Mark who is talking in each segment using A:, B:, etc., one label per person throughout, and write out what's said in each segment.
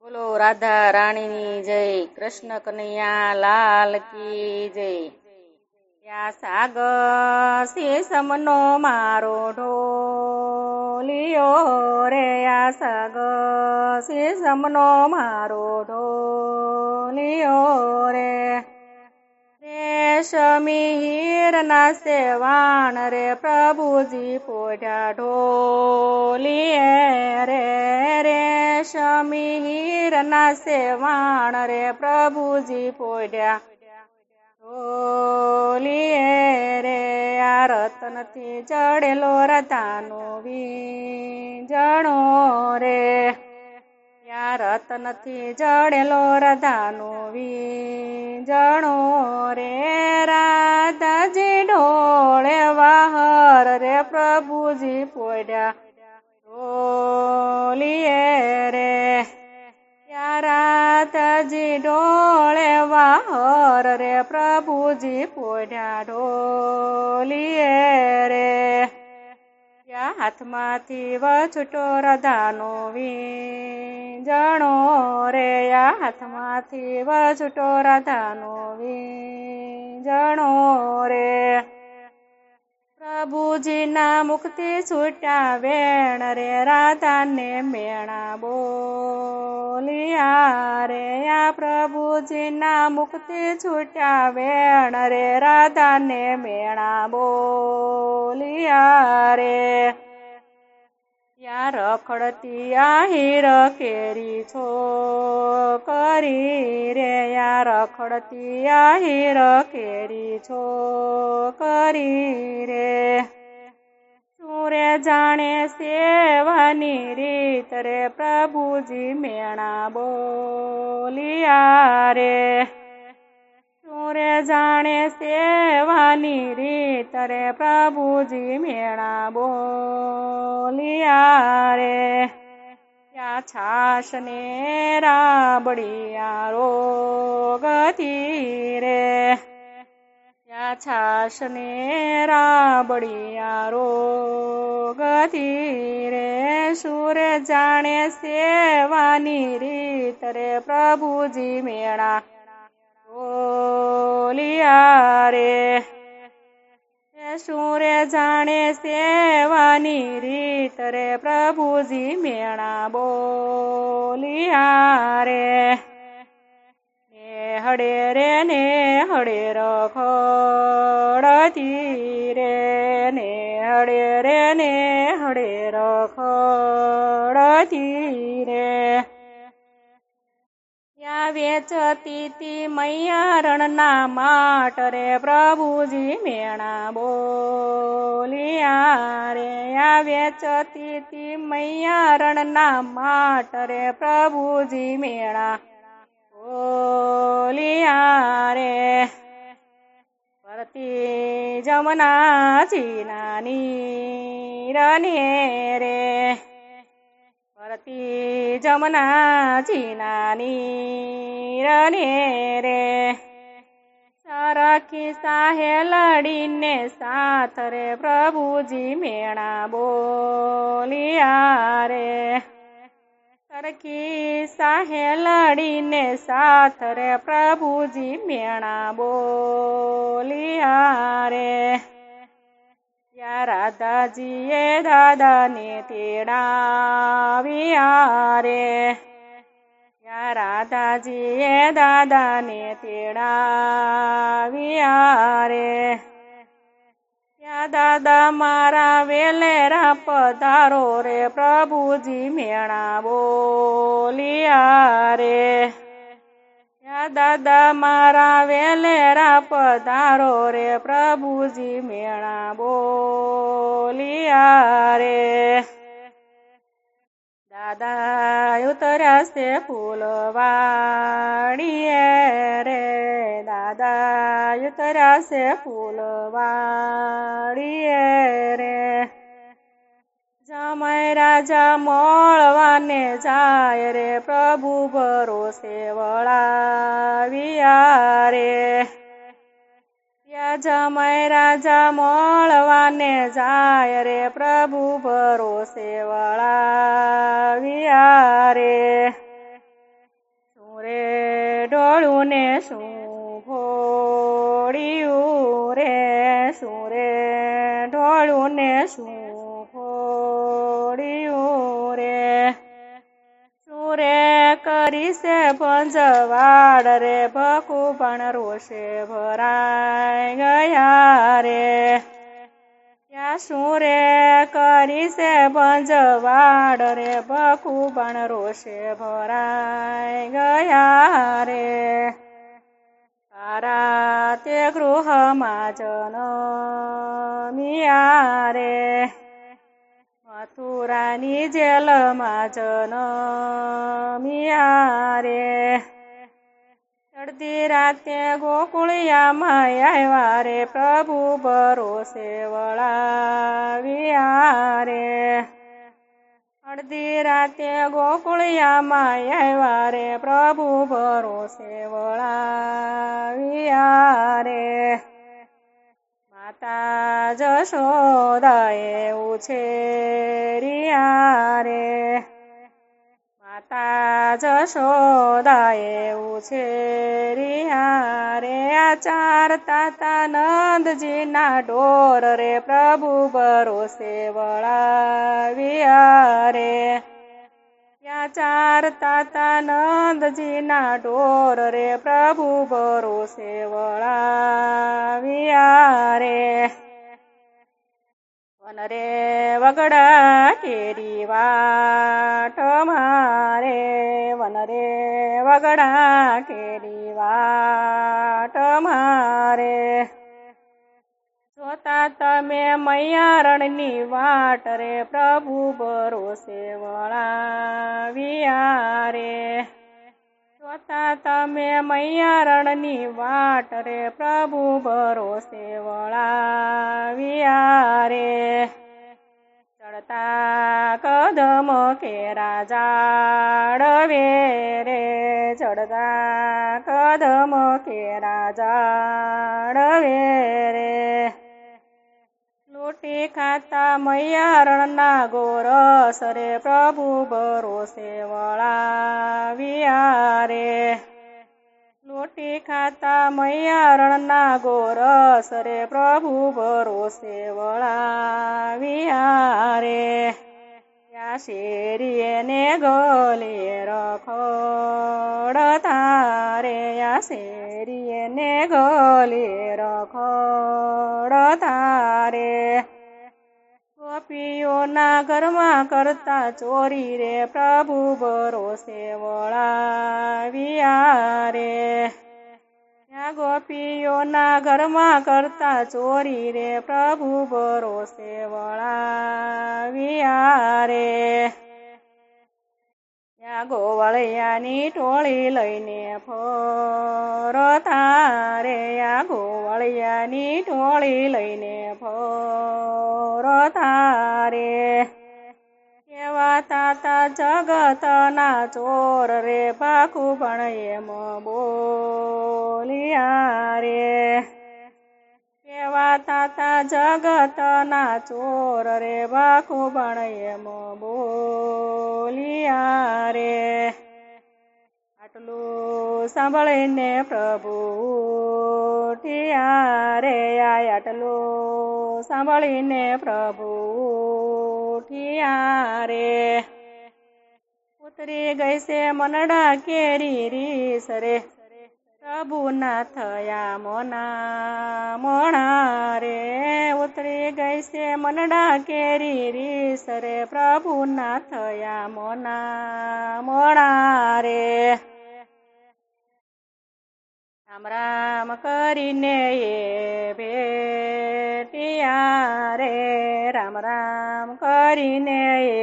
A: બોલો રાધા રાણીની જય, કૃષ્ણ કનૈયા લાલ કી જય। યા સાગર શીસમનો મારો ઢોલિયો રે, યા સાગર શીસમનો મારો ઢોલિયો રે। રેશમી હીરના સેવાણ રે, પ્રભુજી પોઢ્યા ઢોલીએ રે। રેશમી હીરના સેવાણ રે, પ્રભુજી પોઢ્યા ઢોલીએ રે। આ રતનથી ચડેલો રાધાનો વીંઝણો રે, યા રતનથી જડેલો રાધાનો વીંઝણો રે। રાધાજી ઢોળે વાહર રે, પ્રભુજી પોઢ્યા ઢોલીએ રે। યા રાધાજી ઢોળે વાહર રે, પ્રભુજી પોઢ્યા ઢોલીએ રે। યા હાથમાંથી વછૂટો રાધાનો વીંઝણો રે, યા હાથમાંથી વછૂટો રાધાનો વીંઝણો રે। પ્રભુજીના મુખથી છૂટ્યા વેણ રે, રાધાને મેણા બોલિયા રે। યા પ્રભુજીના મુખથી છૂટ્યા વેણ રે, રાધાને મેણા બોલિયા રે। યા રખડતી આહીર કેરી છોકરી રે, યા રખડતી આહીર કેરી છોકરી રે। સુરે જાણે સેવાની રીત રે, પ્રભુજી મેણા બોલિયા રે। સુરે જાણે સેવાની રીત રે, પ્રભુજી મેણા બોલિયા રે। યા છાશને રાબડિયા રોગથી રે, યા છાશને રાબડિયા રોગથી રે। સુરે જાણે સેવાની રીત રે, પ્રભુજી મેણા બોલિયા રે। સુરે જાણે સેવાની રીત રે, પ્રભુજી મેણા બોલિયા રે। નેહડે રે નેહડે રખડતી રે, નેહડે રે નેહડે રખડતી રે। યા વેચતી તી મૈયા રણના માટ રે, પ્રભુજી મેણા બોલિયા રે। યા વેચતી તી મૈયા રણના માટ રે, પ્રભુજી મેણા બોલિયા રે। પરતી જમનાજી નાની રને રે, પરતી જમનાજી નાની રને રે। સરખી સાહે લડીને સાથ રે, પ્રભુજી મેણા બોલિયા રે। સરખી સાહે લડીને સાથ રે, પ્રભુજી મેણા બોલિયા રે। યા રાધાજીએ દાદાને તેડાવ્યા રે, યા રાધાજીએ દાદાને તેડાવ્યા રે। યા દાદા મારા વેલેરા પધારો રે, પ્રભુજી મેણા બોલિયા રે। યા દાદા મારા વેલેરા પધારો રે, પ્રભુજી મેણા બોલિયા રે। દાદા ઉતર્યા છે ફૂલવાડીએ રે, દાદા ઉતર્યા છે ફૂલવાડીએ રે। જમાઈ રાજા મળવાને જાય રે, પ્રભુ ભરોસે વળાવ્યા રે। યા જમાઈ રાજા મળવાને જાય રે, પ્રભુ ભરોસે વળાવ્યા રે। ઢોળ્યું ને શું ફોડ્યું રે, શું રે ઢોળ્યું ને શું ફોડ્યું રે, શું રે કરી છે ભંજવાડ રે, ભકું પણ રોષે ભરાઈ ગયા રે, ત્યાં શું રે કરી છે ભંજવાડ રે, ભકું પણ રોષે ભરાઈ ગયા રે, તારા તે ગૃહમાં જનમ્યા રે, મથુરાની જેલમાં જનમ્યા રે, અડધી રાતે ગોકુળિયામાં આવ્યા રે, પ્રભુ ભરોસે વળાવ્યા રે, અડધી રાતે ગોકુળિયામાં આવ્યા રે, પ્રભુ ભરોસે વળાવ્યા રે, માતા જશોદાએ ઉછેર્યા રે, માતા જશોદાએ ઉછેર્યા રે, ચારતા તા નંદજીના ઢોર રે, પ્રભુ ભરોસે વળાવ્યા રે, ત્યાં ચારતા તા નંદજીના ઢોર રે, પ્રભુ ભરોસે વળાવ્યા રે, વન રે વગડા કેરી વાટ મારે, વન રે વગડા કેરી વાટ મારે, જોતા તમે મૈયા રણની વાટ રે, પ્રભુ ભરોસે વળાવ્યા રે, જોતા તમે મૈયા રણની વાટ રે, પ્રભુ ભરોસે વળાવ્યા રે, ચડતા કદમ કેરા જાળવે રે, ચડતા કદમ કેરા જાળવે રે, લૂંટી ખાતા મૈયા રણના ગોરસ રે, પ્રભુ ભરોસે વળાવ્યા રે, લૂંટી ખાતા મૈયા રણના ગોરસ રે, પ્રભુ ભરોસે વળાવ્યા રે, ત્યાં શેરીએ ને ગલીએ રખડતા રે, યા શેરીએ ને ગલીએ રખડતા રે, ગોપીઓના ઘરમાં કરતા ચોરી રે, પ્રભુ ભરોસે વળાવ્યા રે, ત્યાં ગોપીઓના ઘરમાં કરતા ચોરી રે, પ્રભુ ભરોસે વળાવ્યા રે, ત્યાં ગોવળિયાની ટોળી લઈને ફરતા રે, આ ગોવળિયાની ટોળી લઈને ફરતા રે, કેવા તાતા જગતના ચોર રે, ભાખું પણ એમ બોલ્યા રે, કેવા તાતા જગતના ચોર રે, ભાખું પણ એમ બોલ્યા રે, આટલું સાંભળીને પ્રભુ ઉઠ્યા રે, આટલું સાંભળીને પ્રભુ ઉઠ્યા રે, ઉતરી ગઈ છે મનડા કેરી રીસ રે, પ્રભુના થયા મોના મોણા રે, ઉતરી ગઈ છે મનડા કેરી રીસ રે, પ્રભુના થયા મોના મોણા રે, રામ રામ કરીને એ ભેટ્યા રે, રામ રામ કરીને એ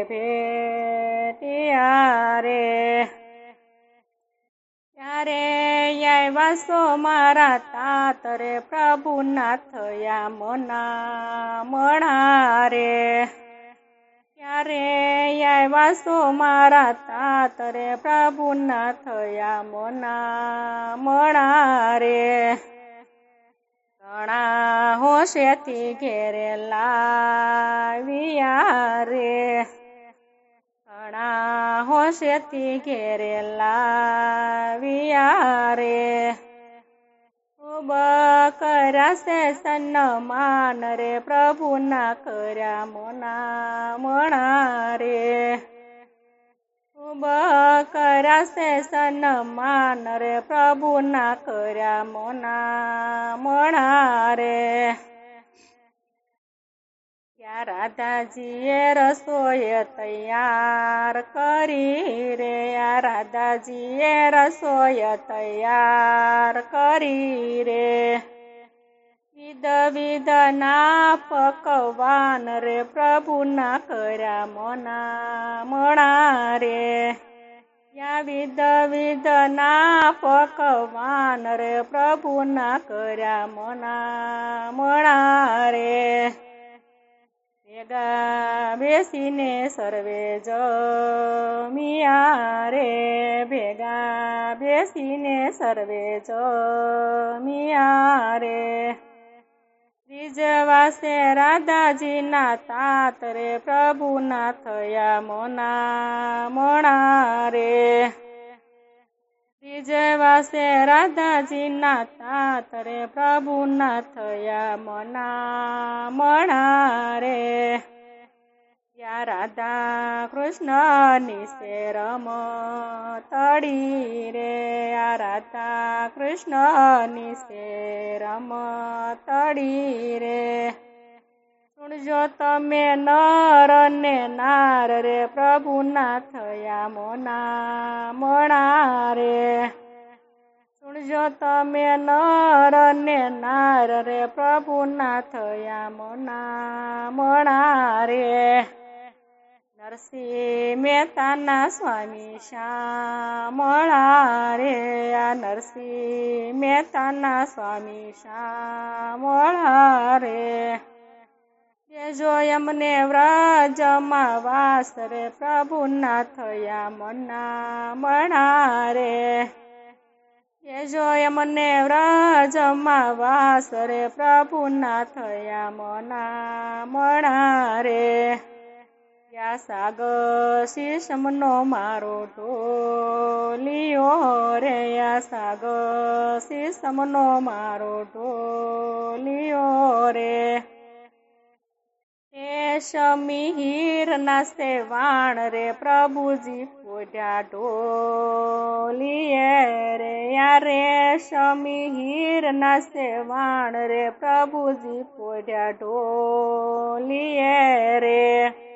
A: ભેટ્યા રે, ત્યારે વાસો મારા તાત રે, પ્રભુના થયા મોના મણા રે, ત્યારે વાસો મારા તાત રે, પ્રભુના થયા મોના મણા રે, ઘણા હોશેથી ઘેરે લાવ્યા રે, ઘણા હોશેથી ઘેરે લાવ્યા રે ખૂબ કર્યા સન્માન રે પ્રભુના કર્યા મોના મણા રે ખૂબ કર્યા સન્માન રે પ્રભુના કર્યા મોના મણા રે ત્યાં રાધાજીએ રસોઈ તૈયાર કરી રે આ રાધાજીએ રસોઈ તૈયાર કરી રે વિધના પકવાન રે પ્રભુના કર્યા મોના મણા રે ત્યાં વિધના પકવાન રે પ્રભુના કર્યા મોના મણા રે ભેગા બેસીને સર્વે જમ્યા રે ભેગા બેસીને સર્વે જમ્યા રે ત્રીજવાસે રાધાજીના તાત રે પ્રભુના થયા મોના મણા રે ત્રીજવાસે રાધાજીના તાત રે પ્રભુના થયા મોના મણા રે ત્યાં રાધા કૃષ્ણની સે રમતડી રે આ રાધા કૃષ્ણની સે રમતડી રે સુણજો તમે નર ને નાર રે પ્રભુના થયા મોના મણા રે સુણજો તમે નર ને નાર રે પ્રભુના થયા મોના મણા રે નરસિંહ મહેતાના સ્વામી શ્યામળા રે આ નરસિંહ મહેતાના સ્વામી શ્યામળા રે જો એમને વ્રજમાં વાસ રે પ્રભુના થયા મના મણા રે જો એમને વ્રજમાં વાસ રે પ્રભુના થયા મના મણા રે યા સાગર શીશમનો મારો ઢોલિયો રે યા સાગર શીશમનો મારો ઢોલિયો રે શમીહીરના સેવાણ રે પ્રભુજી પોઢ્યા ઢોલીએ રે યા રે શમીહીરના સેવાણ રે પ્રભુજી પોઢ્યા ઢોલીએ રે